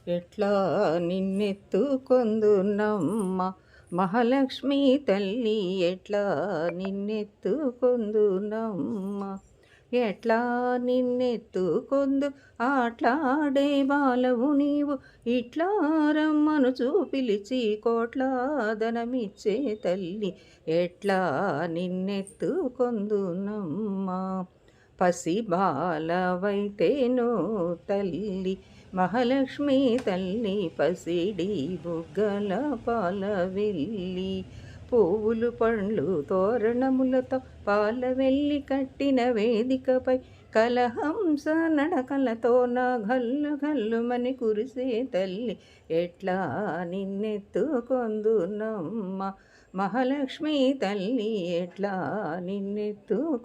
ఎట్లా నిన్నెత్తుకొందునమ్మ మహాలక్ష్మి తల్లి ఎట్లా నిన్నెత్తుకొందునమ్మ ఎట్లా నిన్నెత్తుకొందు ఆట్లాడే బాలవు నీవు ఇట్లా రమ్మనుచు పిలిచి కోట్లాదనమిచ్చే తల్లి ఎట్లా నిన్నెత్తుకొందునమ్మ పసి బాలవైతేనో తల్లి మహాలక్ష్మి తల్లి పసిడి బుగ్గల పాలవెల్లి పువ్వులు పండ్లు తోరణములతో పాలవెల్లి కట్టిన వేదికపై కలహంస నడకలతో నా గల్లు గల్లుమని కురిసే తల్లి ఎట్లా నిన్నెత్తుకొందునమ్మ మహాలక్ష్మి తల్లి ఎట్లా నిన్నెత్తుకొందునమ్మ.